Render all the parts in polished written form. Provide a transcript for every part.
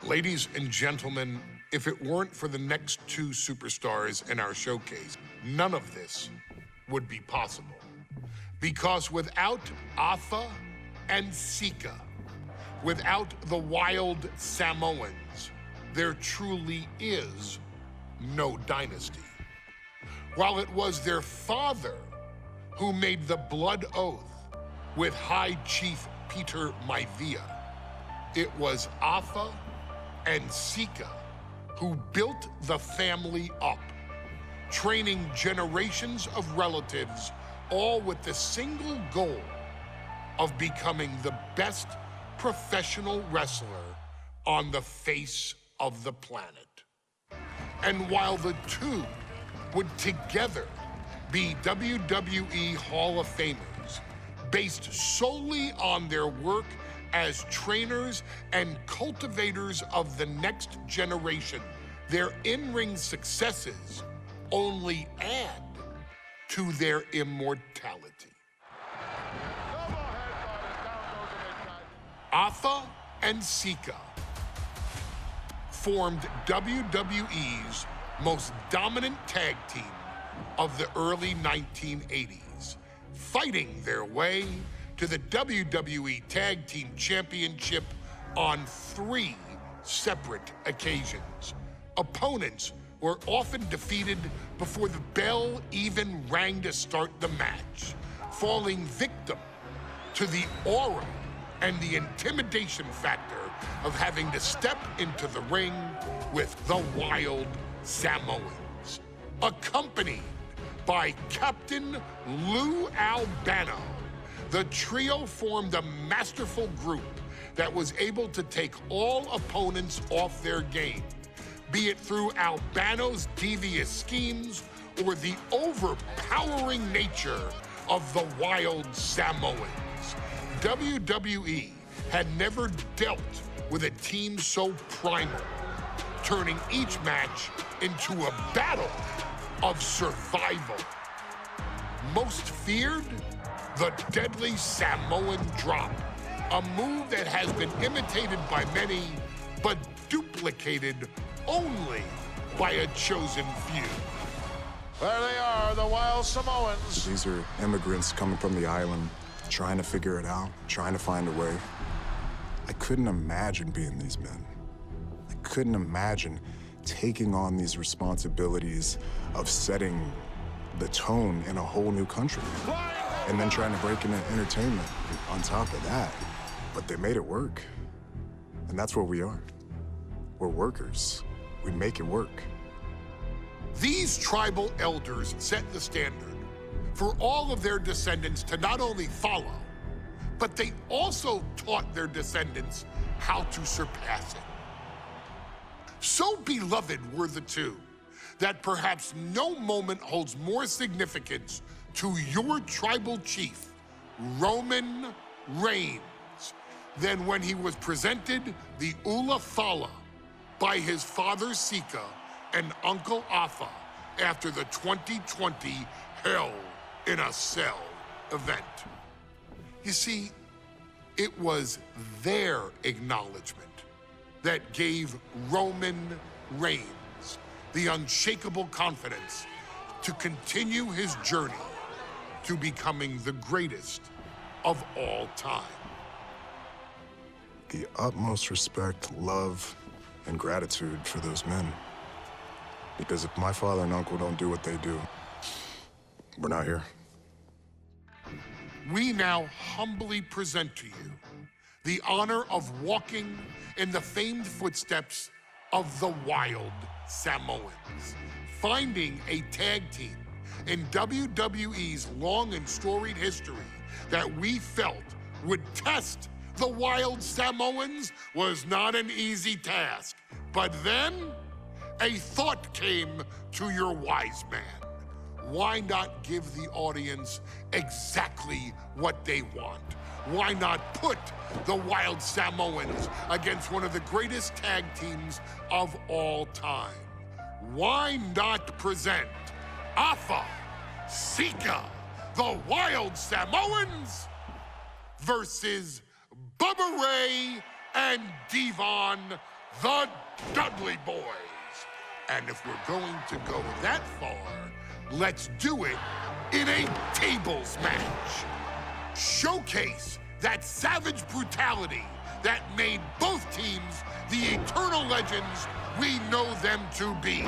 Ladies and gentlemen, if it weren't for the next two superstars in our showcase, none of this would be possible. Because without Afa and Sika, without the wild Samoans, there truly is no dynasty. While it was their father who made the blood oath with High Chief Peter Maivia, it was Afa and Sika who built the family up, training generations of relatives, all with the single goal of becoming the best professional wrestler on the face of the planet. And while the two would together be WWE Hall of Famers, based solely on their work as trainers and cultivators of the next generation, their in-ring successes only add to their immortality. Afa and Sika formed WWE's most dominant tag team of the early 1980s, fighting their way to the WWE Tag Team Championship on 3 separate occasions. Opponents were often defeated before the bell even rang to start the match, falling victim to the aura and the intimidation factor of having to step into the ring with the wild Samoans, accompanied by Captain Lou Albano. The trio formed a masterful group that was able to take all opponents off their game, be it through Albano's devious schemes or the overpowering nature of the wild Samoans. WWE had never dealt with a team so primal, turning each match into a battle of survival. Most feared, the deadly Samoan drop, a move that has been imitated by many, but duplicated only by a chosen few. There they are, the wild Samoans. These are immigrants coming from the island, trying to figure it out, trying to find a way. I couldn't imagine being these men. I couldn't imagine taking on these responsibilities of setting the tone in a whole new country. And then trying to break into entertainment on top of that. But they made it work. And that's what we are. We're workers. We make it work. These tribal elders set the standard for all of their descendants to not only follow, but they also taught their descendants how to surpass it. So beloved were the two that perhaps no moment holds more significance to your tribal chief, Roman Reigns, than when he was presented the Ula Fala by his father Sika and Uncle Afa after the 2020 Hell in a Cell event. You see, it was their acknowledgement that gave Roman Reigns the unshakable confidence to continue his journey to becoming the greatest of all time. The utmost respect, love, and gratitude for those men. Because if my father and uncle don't do what they do, we're not here. We now humbly present to you the honor of walking in the famed footsteps of the wild Samoans, finding a tag team in WWE's long and storied history that we felt would test the wild Samoans was not an easy task. But then a thought came to your wise man. Why not give the audience exactly what they want? Why not put the wild Samoans against one of the greatest tag teams of all time? Why not present Afa, Sika, the wild Samoans versus Bubba Ray and Devon, the Dudley Boys. And if we're going to go that far, let's do it in a tables match. Showcase that savage brutality that made both teams the eternal legends we know them to be.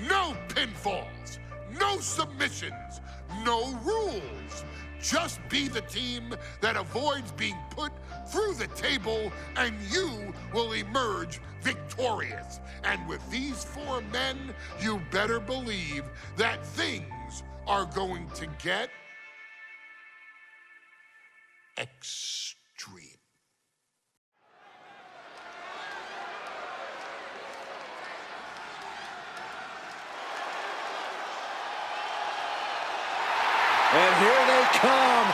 No pinfalls, no submissions, no rules. Just be the team that avoids being put through the table, and you will emerge victorious. And with these 4 men, you better believe that things are going to get extreme. And here they come.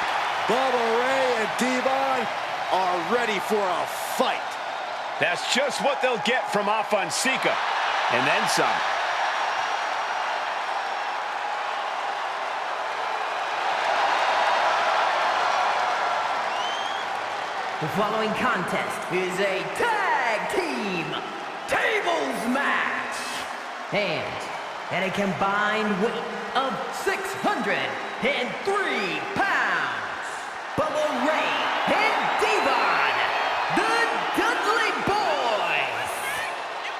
Bubba Ray and Devon are ready for a fight. That's just what they'll get from Afa and Sika, and then some. The following contest is a tag team tables match. And at a combined weight of 603 pounds, Bubba Ray and Devon, the Dudley Boys.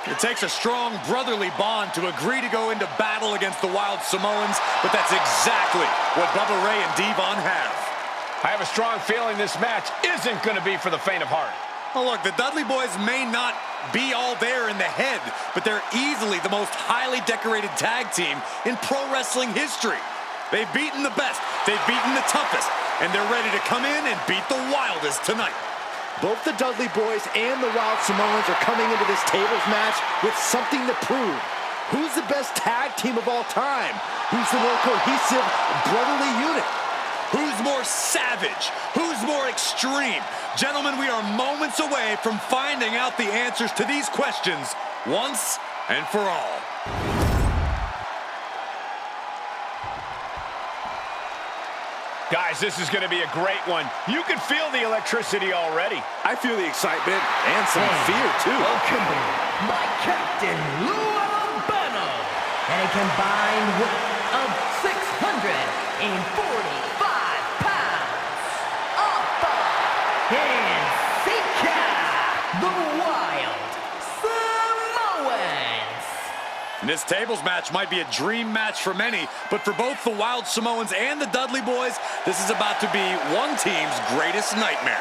It takes a strong brotherly bond to agree to go into battle against the Wild Samoans, but that's exactly what Bubba Ray and Devon have. I have a strong feeling this match isn't going to be for the faint of heart. Oh, look, the Dudley Boys may not be all there in the head, but they're easily the most highly decorated tag team in pro wrestling history. They've beaten the best, they've beaten the toughest, and they're ready to come in and beat the wildest tonight. Both the Dudley Boys and the Wild Samoans are coming into this tables match with something to prove. Who's the best tag team of all time? Who's the more cohesive, brotherly unit? Who's more savage? Who's more extreme? Gentlemen, we are moments away from finding out the answers to these questions once and for all. Guys, this is going to be a great one. You can feel the electricity already. I feel the excitement and some fear, too. Welcome by Captain Lou Albano at a combined weight of 645 pounds. Afa and Sika, the Wild Samoans. This tables match might be a dream match for many, but for both the Wild Samoans and the Dudley Boys, this is about to be one team's greatest nightmare.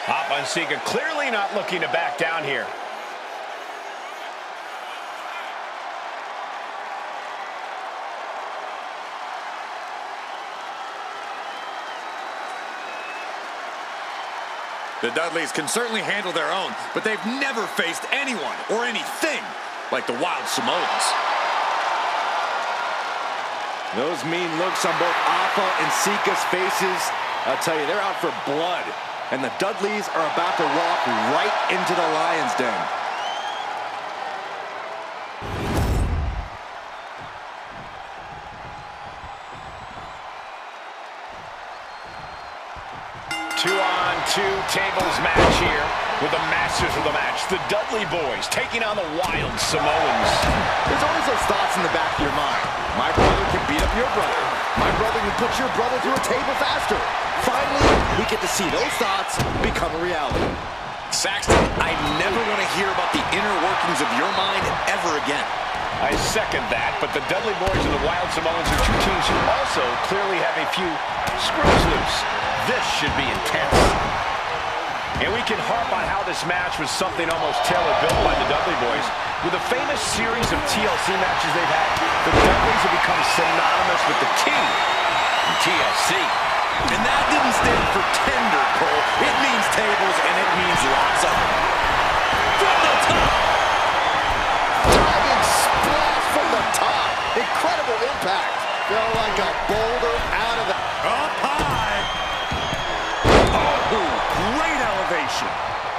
Afa and Sika clearly not looking to back down here. The Dudleys can certainly handle their own, but they've never faced anyone or anything like the Wild Samoans. Those mean looks on both Afa and Sika's faces, I'll tell you, they're out for blood. And the Dudleys are about to walk right into the lion's den. Two-on-two tables match here with the masters of the match, the Dudley Boys, taking on the Wild Samoans. There's always those thoughts in the back of your mind. My brother can beat up your brother. My brother can put your brother through a table faster. Finally, we get to see those thoughts become a reality. Saxton, I never want to hear about the inner workings of your mind ever again. I second that, but the Dudley Boys and the Wild Samoans are two teams who also clearly have a few screws loose. This should be intense. And we can harp on how this match was something almost tailor-built by the Dudley Boys. With a famous series of TLC matches they've had, the Dudleys have become synonymous with the king in TLC. And that didn't stand for tender, Cole. It means tables, and it means lots of them. From the top! Diving splash from the top. Incredible impact. Felt like a boulder out of the... Up high! Oh, great elevation.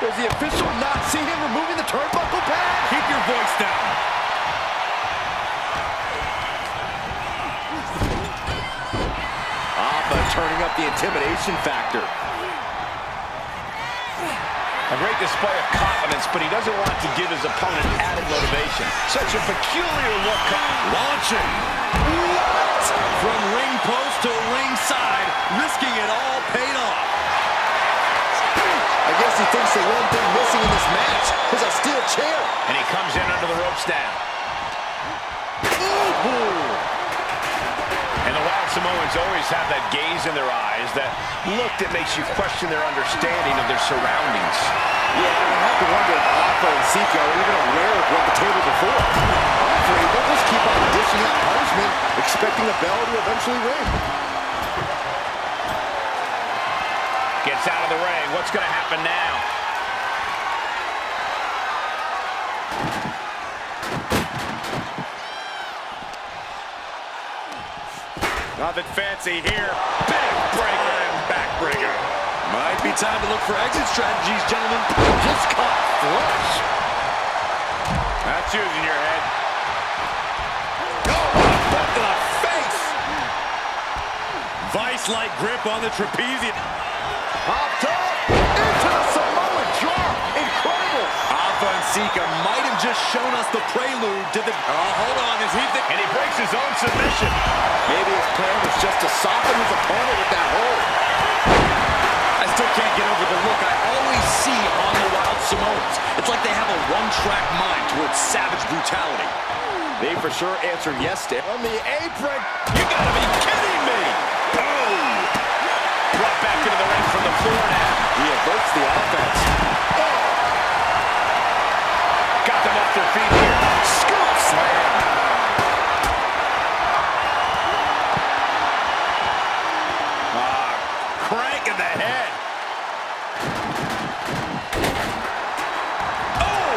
Does the official not see him removing the turnbuckle pad? Keep your voice down. Afa turning up the intimidation factor. A great display of confidence, but he doesn't want to give his opponent added motivation. Such a peculiar look. Launching. What? From ring post to ringside, risking it all paid off. I guess he thinks the one thing missing in this match is a steel chair. And he comes in under the ropes now. And the Wild Samoans always have that gaze in their eyes, that look that makes you question their understanding of their surroundings. Yeah, I have to wonder if Alpha and Sika are even aware of what the tables are for. I'm afraid they'll just keep on dishing out punishment, expecting the bell to eventually ring. Gets out of the ring. What's going to happen now? Nothing fancy here. Big breaker and backbreaker. Might be time to look for exit strategies, gentlemen. Just caught flush. That's using your head. Oh, what to the face! Vice-like grip on the trapezium. Popped up into the Samoan drop. Incredible. Alpha and Sika might have just shown us the prelude to the... Oh, hold on. Is he... And he breaks his own submission. Maybe his plan was just to soften his opponent with that hold. I still can't get over the look I always see on the Wild Samoans. It's like they have a one-track mind towards savage brutality. They for sure answered yes to on the apron. You gotta be kidding me! Boom! Brought back into the ring from the floor now. He evokes the offense. Oh. Got them off their feet here. Scoop slam. Crank in the head. Oh!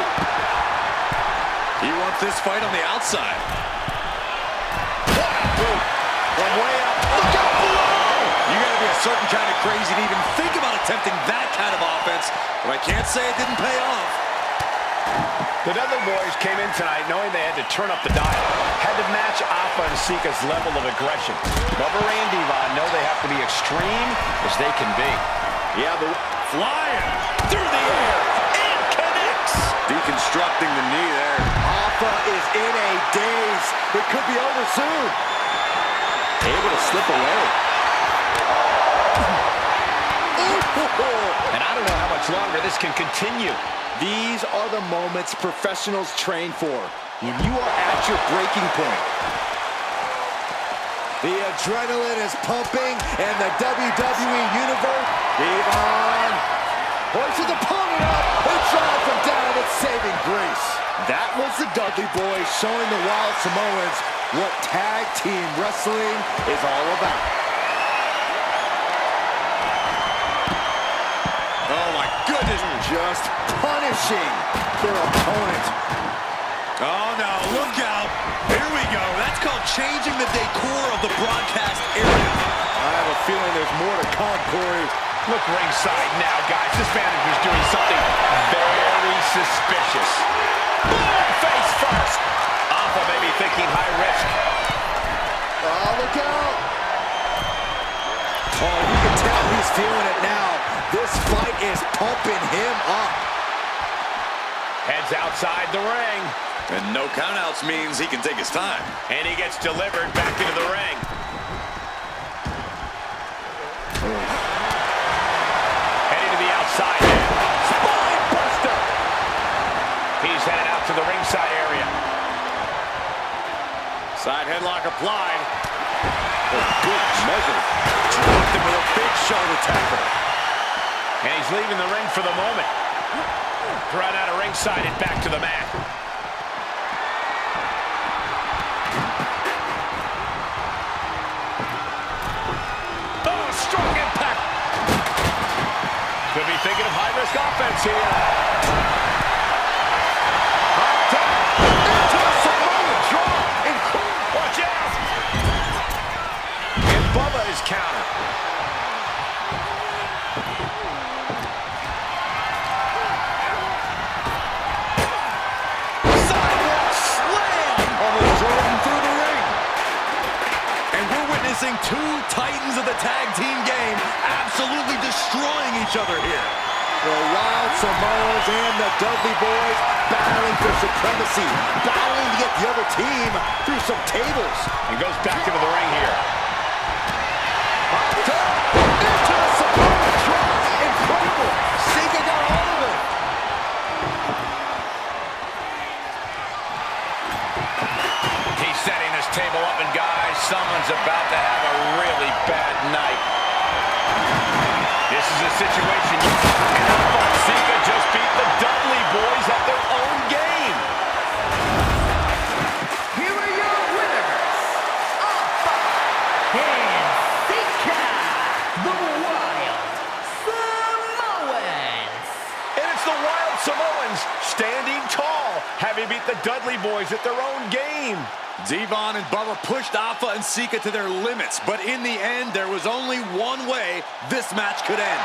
He wants this fight on the outside. From way up. Look out below. You gotta be a certain kind of crazy to even think about attempting that kind of offense, but I can't say it didn't pay off. The Dudley boys came in tonight knowing they had to turn up the dial. Had to match Alpha and Sika's level of aggression. Bubba Ray and Devon know they have to be extreme as they can be. Yeah, the Flying through the air and connects. Deconstructing the knee there. Alpha is in a daze. It could be over soon. Able to slip away. And I don't know how much longer this can continue. These are the moments professionals train for, when you are at your breaking point. The adrenaline is pumping, and the WWE Universe, Devon, hoists his opponent up and drives him down with saving grace. That was the Dudley boys showing the Wild Samoans what tag team wrestling is all about. Oh my goodness. Just punishing their opponent. Oh no, look out. Here we go. That's called changing the decor of the broadcast area. I have a feeling there's more to come, Corey. Look ringside now, guys. This manager's doing something very suspicious. Boom! Face first. Alpha may be thinking high risk. Oh, look out. Oh, you can tell he's feeling it now. This fight is pumping him up. Heads outside the ring. And no countouts means he can take his time. And he gets delivered back into the ring. Heading to the outside now. Spine buster. He's headed out to the ringside area. Side headlock applied. Good measure. Dropped him with a big shoulder tackle. And he's leaving the ring for the moment. Thrown out of ringside and back to the mat. Oh, strong impact. Could be thinking of high-risk offense here. Hot top. Into a Samoan drop. Watch out. And Bubba is countered. Two titans of the tag team game absolutely destroying each other here. The Wild Samoans and the Dudley Boyz battling for supremacy, battling to get the other team through some tables. And goes back into the ring here. Into the Samoan drop. Incredible. Sika got all of it. He's setting this table up, and guys, someone's about to have a really bad night. This is a situation you cannot. Sika just beat the Dudley Boyz at their own game. Here are your winners, Alpha and Sika, the Wild Samoans. And it's the Wild Samoans standing tall, having beat the Dudley Boyz at their own game. Devon and Bubba pushed Alpha and Sika to their limits, but in the end, there was only one way this match could end.